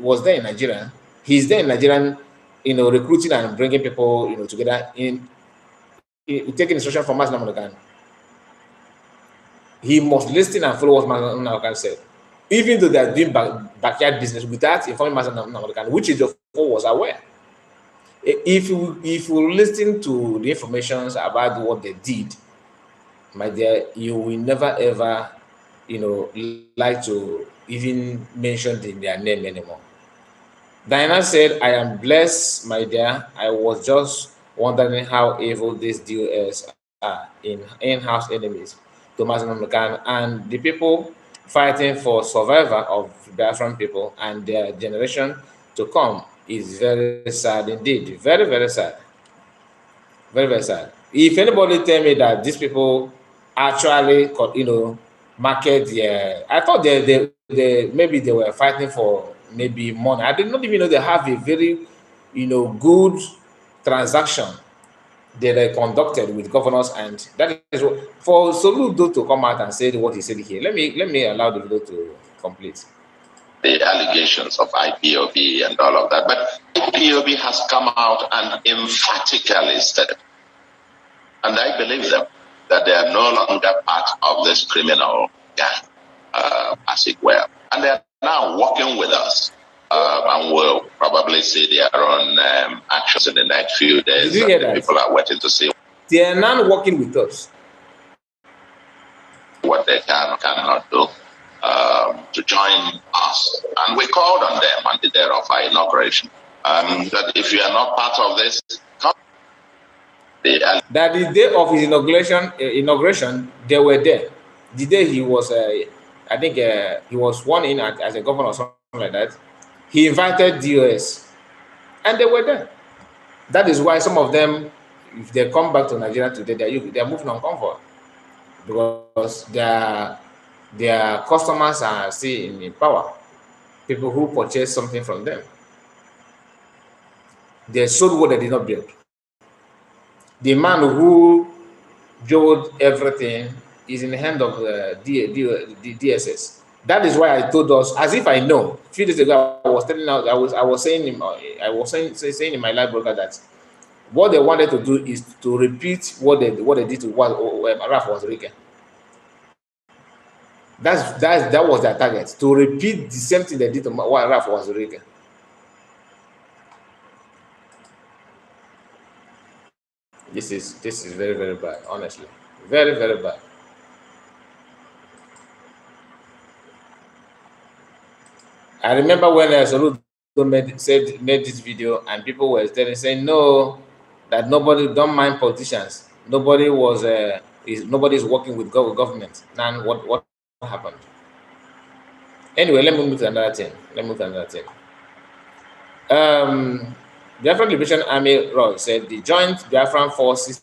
was there in Nigeria. He's there in Nigeria, recruiting and bringing people, together in taking instruction from Master Nnamdi. He must listen and follow what Master Nnamdi said. Even though they are doing backyard business without informing Master Nnamdi, which Ejiofor was aware. If you listen to the informations about what they did, my dear, you will never ever, like to even mention their name anymore. Diana said, I am blessed, my dear. I was just wondering how evil these DOS are in-house enemies to Mazin and the people fighting for survival of Biafran people and their generation to come is very sad indeed. Very, very sad. Very, very sad. If anybody tell me that these people actually, market their, I thought they maybe they were fighting for maybe money. I did not even know they have a very, good transaction that they conducted with governors, and that is what for Soludo to come out and say what he said here. Let me allow the video to complete. The allegations of IPOB and all of that. But IPOB has come out and emphatically said, and I believe them, that they are no longer part of this criminal gang, as it were. And they are now working with us. And we'll probably see their own actions in the next few days. Did you hear that? People are waiting to see. They are now working with us. What they cannot do. To join us, and we called on them on the day of our inauguration. That if you are not part of this, come. That the day of his inauguration, they were there. The day he was, I think he was sworn in as a governor or something like that. He invited DOS, and they were there. That is why some of them, if they come back to Nigeria today, they are moving on comfort because their customers are still in power. People who purchase something from them. They sold what they did not build. The man who built everything is in the hand of the DSS. That is why I told us, as if I know. A few days ago, I was telling out, I was saying in my live broadcast that what they wanted to do is to repeat what they did to Raf Wazirika. That was their target, to repeat the same thing they did to Raf Wazirika. This is very, very bad, honestly. Very, very bad. I remember when Soludo made this video and people were saying no, that nobody don't mind politicians. Nobody is working with government. Now what happened? Anyway, let me move to another thing. Biafran Liberation Army Roy said the joint Biafran forces,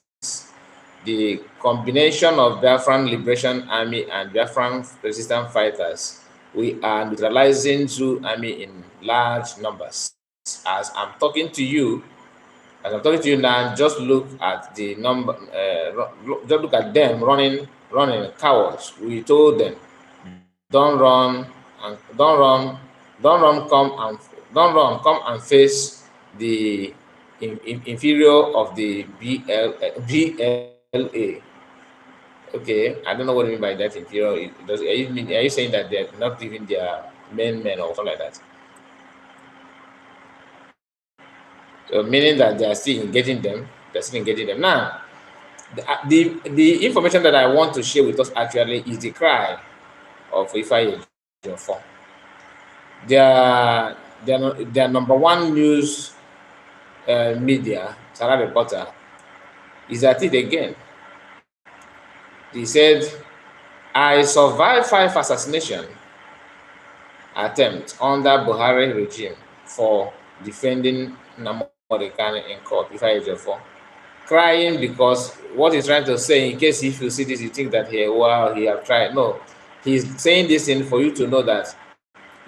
the combination of Biafran Liberation Army and Biafran resistance fighters, we are neutralizing Zoo Army in large numbers. As I'm talking to you now, just look at the number. Just look at them running cowards. We told them, don't run, come and face the inferior of the BLA. Okay, I don't know what you mean by that inferior. Are you saying that they're not even their men or something like that? So meaning that they are still engaging them. Now, the information that I want to share with us actually is the cry of Evacuation. Their number one news media, Sarah Reporter, is at it again. He said, I survived 5 assassination attempts under Buhari regime for defending Namorikani in court, crying because what he's trying to say, in case if you see this, you think that he have tried. No, he's saying this thing for you to know that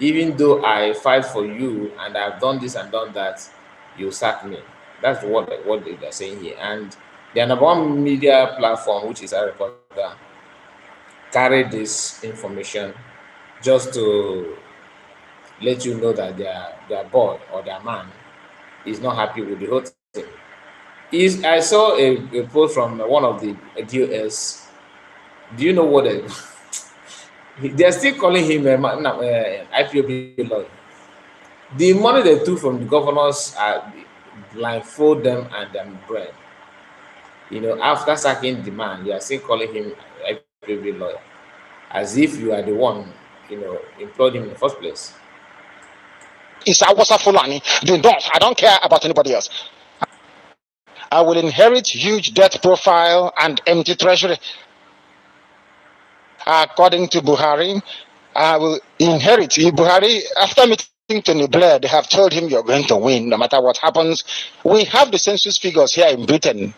even though I fight for you and I've done this and done that, you sack me. That's what they're saying here. And their number one media platform, which is a reporter, carried this information just to let you know that their boy or their man is not happy with the whole thing. I saw a post from one of the DOS. Do you know what they're still calling him IPOB lawyer? The money they took from the governors, blindfold them and their brain. After sacking the man, you are still calling him IPOB lawyer, as if you are the one, employed him in the first place. It's Awasa Fulani. I don't care about anybody else. I will inherit huge debt profile and empty treasury. According to Buhari, I will inherit. Buhari, after meeting Tony Blair, they have told him you're going to win no matter what happens. We have the census figures here in Britain.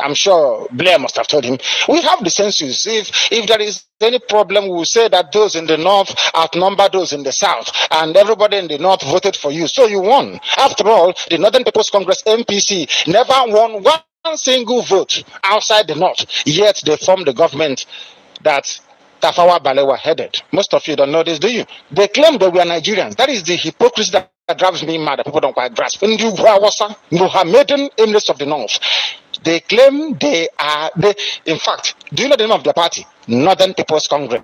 I'm sure Blair must have told him. We have the census. If there is any problem, we will say that those in the north outnumber those in the south, and everybody in the north voted for you, so you won. After all, the Northern People's Congress (NPC) never won one single vote outside the north, yet they formed the government that Tafawa Balewa headed. Most of you don't know this, do you? They claim they were Nigerians. That is the hypocrisy that drives me mad. That people don't quite grasp. Mohammedan Emirates of the North. They claim they are. In fact, do you know the name of their party? Northern People's Congress.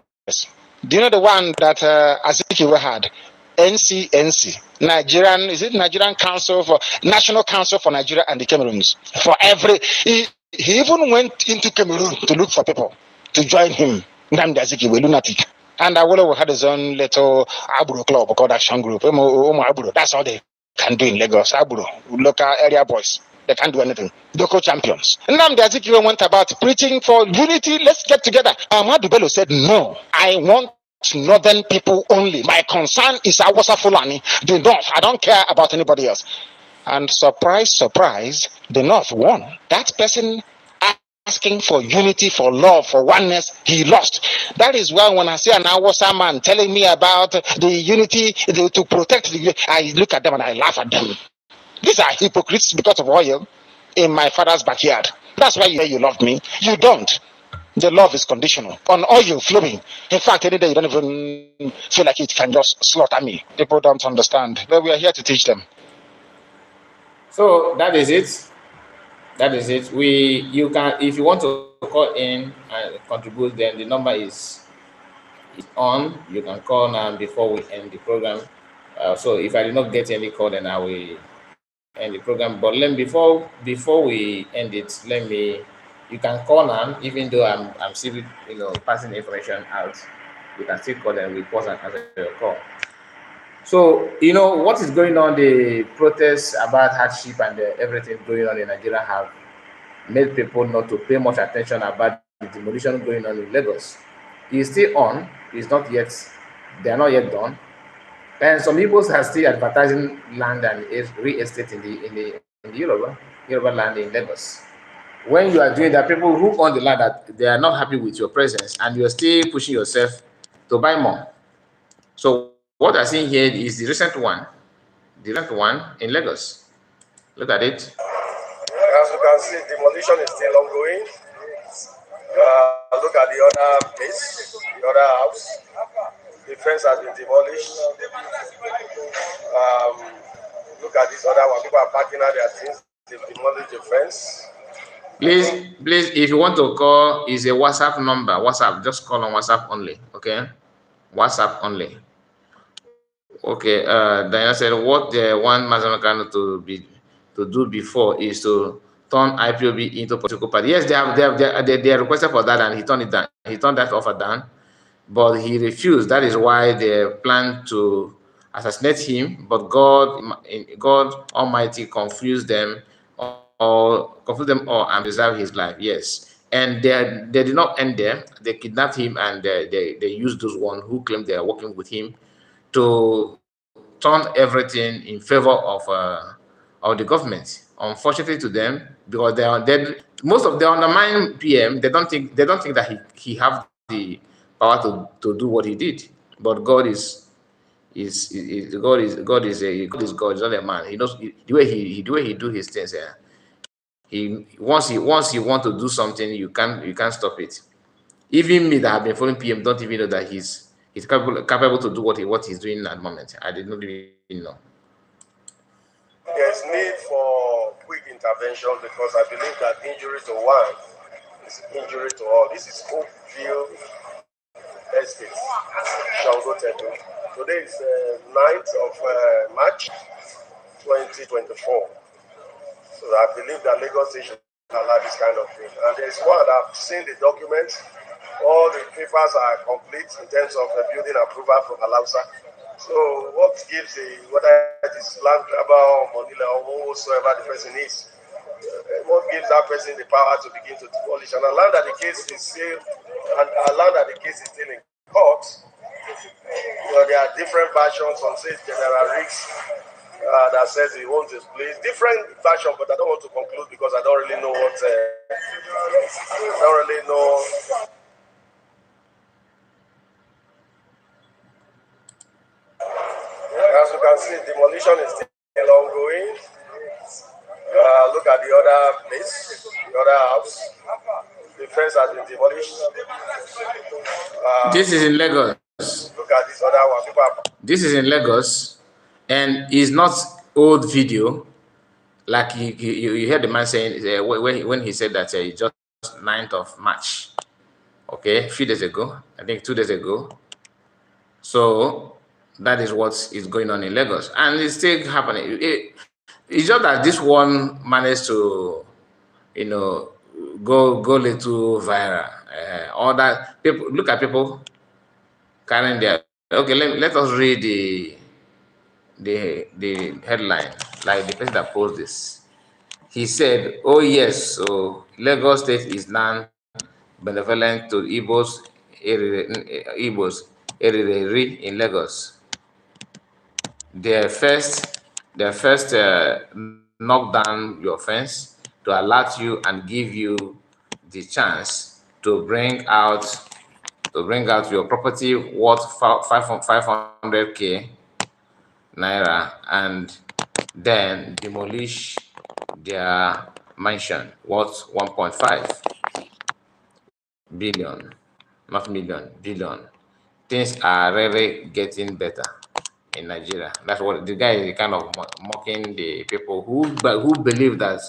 Do you know the one that Azikiwe had? NCNC, Nigerian, is it Nigerian Council for National Council for Nigeria and the Cameroons? He even went into Cameroon to look for people to join him. Nnamdi Azikiwe, lunatic. And Awolowo had his own little Aburo club called Action Group. That's all they can do in Lagos. Aburo, local area boys. They can't do anything. Local champions. Nnamdi Azikiwe went about preaching for unity. Let's get together. Ahmadu Bello said, no, I want northern people only. My concern is Awasa Fulani. The north. I don't care about anybody else. And surprise, surprise, the north won. That person asking for unity, for love, for oneness, he lost. That is why when I see an Awasa man telling me about the unity to protect the, I look at them and I laugh at them. These are hypocrites because of oil in my father's backyard. That's why you say you love me. You don't. The love is conditional on oil flowing. In fact, any day you don't even feel like it can just slaughter me. People don't understand. But we are here to teach them. So that is it. That is it. You can, if you want to call in and contribute, then the number is on. You can call now before we end the program. So if I did not get any call, then I will end the program. But before we end it, you can call now, even though I'm still passing the information out. You can still call and we pause and answer your call. So what is going on? The protests about hardship and everything going on in Nigeria have made people not to pay much attention about the demolition going on in Lagos. It's still on. It's not yet. They are not yet done. And some people are still advertising land and real estate in the Yoruba land in Lagos. When you are doing that, people who own the land, that they are not happy with your presence, and you are still pushing yourself to buy more. So what I'm seeing here is the recent one in Lagos. Look at it. As you can see, demolition is still ongoing. Look at the other place, the other house. The fence has been demolished. Look at this other one. People are parking out their things. They've demolished the fence. Please, if you want to call, is a WhatsApp number. WhatsApp, just call on WhatsApp only. Okay, WhatsApp only. Okay. Diana said, what they want Mazamekano to do before is to turn IPOB into political party. Yes, they requested for that, and he turned it down. He turned that offer down, but he refused. That is why they plan to assassinate him. But God Almighty confused them all and preserve his life. Yes, and they did not end there. They kidnapped him, and they used those one who claimed they are working with him to turn everything in favor of the government. Unfortunately to them, because they are dead. Most of the undermined PM, they don't think that he have the power to do what he did. But God is God. He's not a man. He knows the way he do his things. Yeah. Once he want to do something, you can't stop it. Even me that have been following PM don't even know that he's capable to do what he's doing at the moment. I did not even know. There's need for quick intervention because I believe that injury to one is injury to all. This is Oakville Estate, Shango Tedu. Today is 9th of March 2024. So I believe that Lagos State should allow this kind of thing. And there's one that I've seen the documents. All the papers are complete in terms of the building approval from Alausa. So what gives whether it is land grabber or Monila or whosoever the person is, what gives that person the power to begin to demolish? And allow that the case is still, and allow that the case is still in court. There are different versions. Some says General Riggs that says he owns his place. Different version, but I don't want to conclude because I don't really know what. I don't really know. As you can see, demolition is still ongoing. Look at the other place, the other house. The fence has been demolished. This is in Lagos. Look at this other one. This is in Lagos, and it's not old video. Like you heard the man saying when he said that it's just 9th of March. Okay, a few days ago, I think 2 days ago. So that is what is going on in Lagos, and it's still happening. It's just that this one managed to, go little viral. All that people look at people carrying their. Okay, let us read the headline, like the person that posted this. He said, "Oh yes, so Lagos State is now benevolent to Igbos, Eriri in Lagos. Their first knock down your fence to alert you and give you the chance to bring out your property worth 500k naira and then demolish their mansion worth 1.5 billion, not million, billion. Things are really getting better in Nigeria." That's what the guy is kind of mocking the people who believe that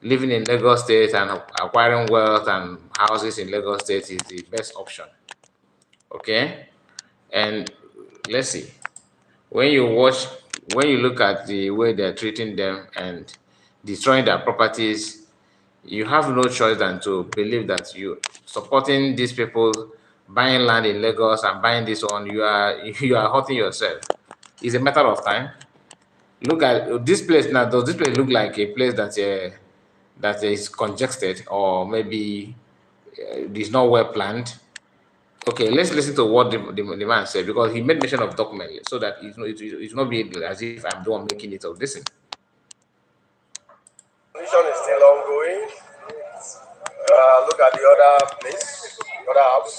living in Lagos State and acquiring wealth and houses in Lagos State is the best option. Okay, and let's see. When you look at the way they're treating them and destroying their properties, you have no choice than to believe that you supporting these people buying land in Lagos and buying this one, you are hurting yourself. It's a matter of time. Look at this place now. Does this place look like a place that is congested or maybe is not well planned? Okay, let's listen to what the man said, because he made mention of document so that it's not be as if I'm the one making it or listen. Demolition is still ongoing. Look at the other place, the other house.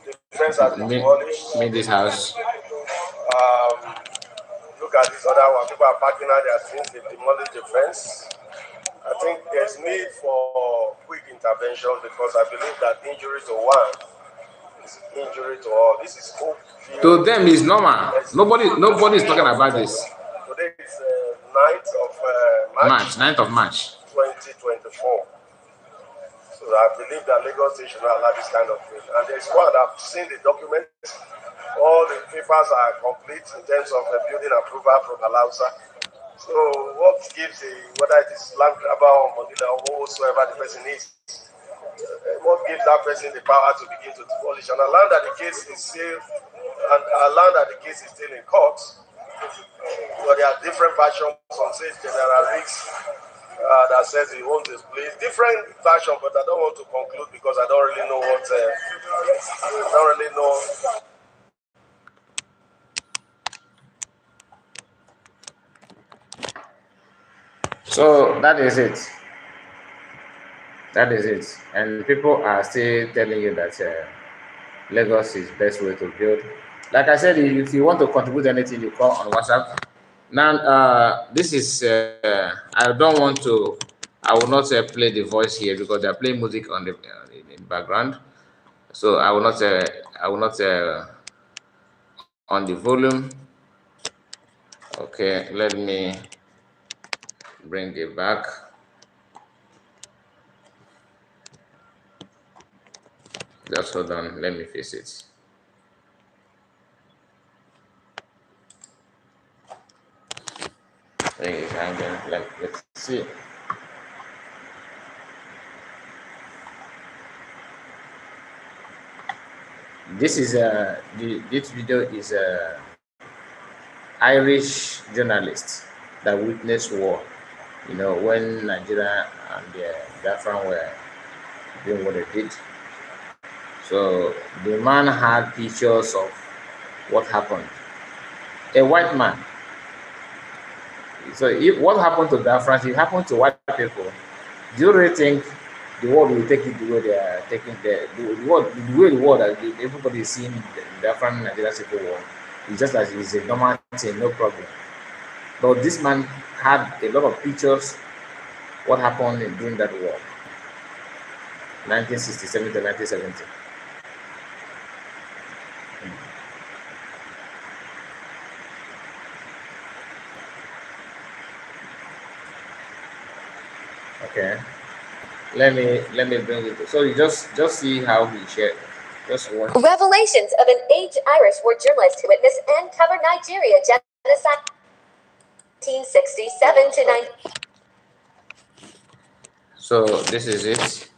The fence has been demolished. Mean this house. Look at this other one. People are parking out their things. They've demolished the fence. I think there's need for quick intervention because I believe that injury to one is injury to all. This is hope. To them, it's normal. Nobody is talking about this. Today is 9th of March. 9th of March. 2024. So I believe that Lagos State should not allow this kind of thing. And there's one that I've seen the document. All the papers are complete in terms of the building approval from Alausa. So what gives whether it is land grabber or Monila or whosoever the person is, what gives that person the power to begin to demolish? And allow that the case is still, in court. There are different versions. Some says General Riggs that says he owns his place. Different version, but I don't want to conclude because I don't really know what. I don't really know. So that is it. That is it. And people are still telling you that Lagos is best way to build. Like I said, if you want to contribute anything, you call on WhatsApp. Now, this is, I don't want to, I will not play the voice here because they're playing music on the in the background. So I will not on the volume. Okay, let me bring it back. Just hold on, let me fix it. I think it's hanging like this. See, this is this video is a Irish journalist that witnessed war. You know, when Nigeria and the Biafran were doing what they did. So the man had pictures of what happened. A white man. So if what happened to Biafrans, it happened to white people. Do you really think the world will take it the way they are taking the way the world that everybody is seeing the Biafran Nigeria Civil War? It's just as it's a normal thing, no problem. But this man had a lot of pictures what happened during that war, 1967 to 1970. Okay, let me bring it. So you just see how he shared. Just one. Revelations of an aged Irish war journalist who witnessed and covered Nigeria genocide 1967 to 9. So this is it.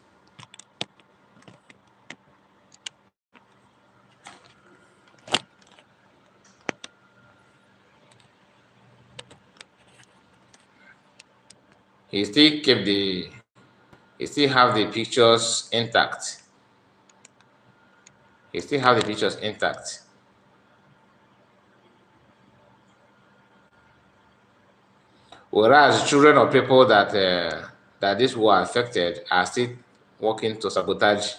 He still kept he still have the pictures intact. He still have the pictures intact. Whereas children of people that this war affected are still working to sabotage.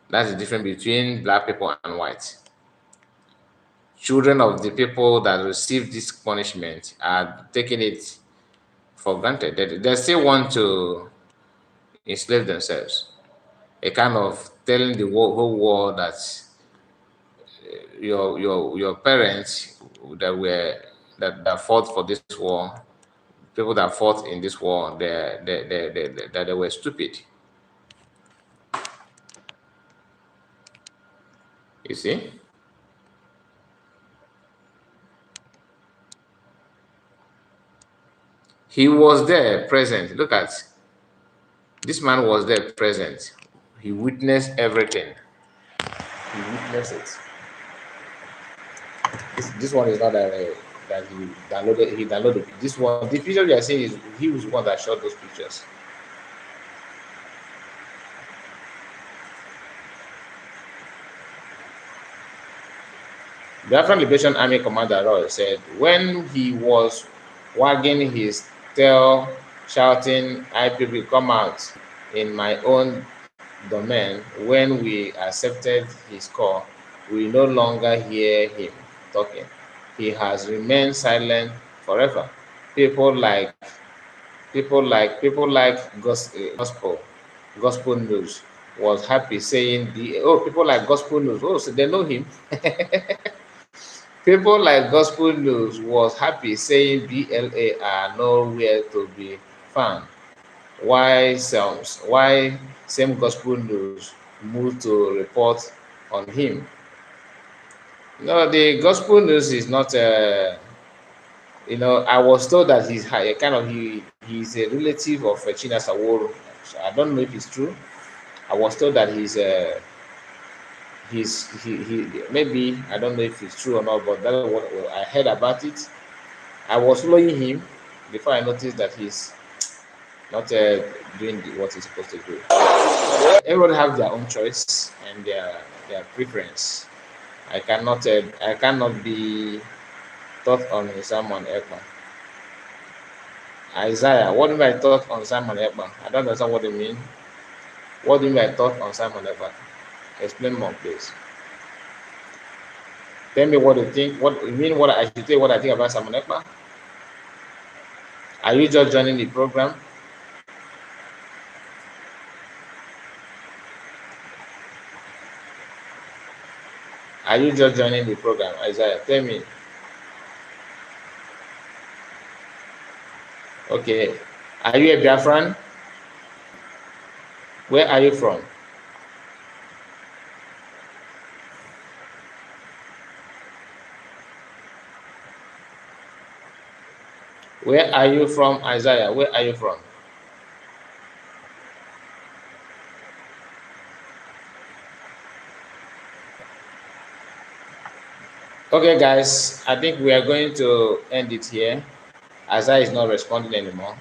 That's the difference between black people and white. Children of the people that receive this punishment are taking it for granted. They still want to enslave themselves. A kind of telling the whole world that your parents that fought for this war, people that fought in this war, they were stupid. You see? He was there present. Look at this man was there present. He witnessed everything. He witnessed it. This one is not that he downloaded. He downloaded this one. The picture you are seeing is he was the one that shot those pictures. The Biafran Liberation Army Commander Roy said when he was wagging his tail, shouting, "IPB, come out in my own domain," when we accepted his call, we no longer hear him talking. He has remained silent forever. People like gospel news was happy saying people like gospel news. Oh, so they know him. People like Gospel News was happy saying BLA are nowhere to be found. Why same Gospel News moved to report on him? No, the Gospel News is not. I was told that he's a relative of China Saworo. I don't know if it's true. I was told that he maybe I don't know if it's true or not, but that's what I heard about it. I was following him before I noticed that he's not doing what he's supposed to do. Everyone have their own choice and their preference. I cannot be taught on Simon Ekman. Isaiah, what do you mean by thought on Simon Ekman? I don't understand what you mean. What do you mean by thought on Simon Ekman? Explain more, please. Tell me what you think. What you mean? What I should tell you what I think about Simon Ekman? Are you just joining the program? Are you just joining the program, Isaiah? Tell me. Okay. Are you a Biafran? Where are you from? Where are you from, Isaiah? Where are you from? Okay, guys, I think we are going to end it here. Isaiah is not responding anymore.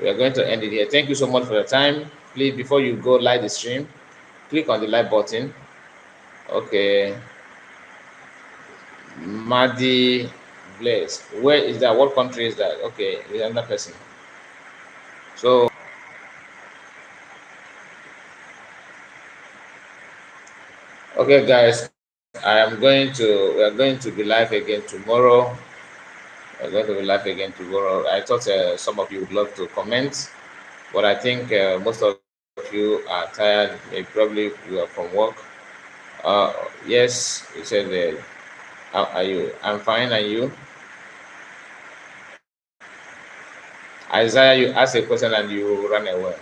We are going to end it here. Thank you so much for your time. Please, before you go like the stream, click on the like button. Okay. Madi Blaze. Where is that? What country is that? Okay, with another person. So, okay, guys, we are going to be live again tomorrow. We're going to be live again tomorrow. I thought some of you would love to comment, but I think most of you are tired. Maybe probably you are from work. Yes, you said, how are you? I'm fine. Are you? Isaiah, you asked a question and you ran away.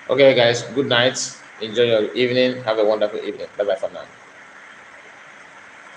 Okay, guys, good night. Enjoy your evening. Have a wonderful evening. Bye bye for now.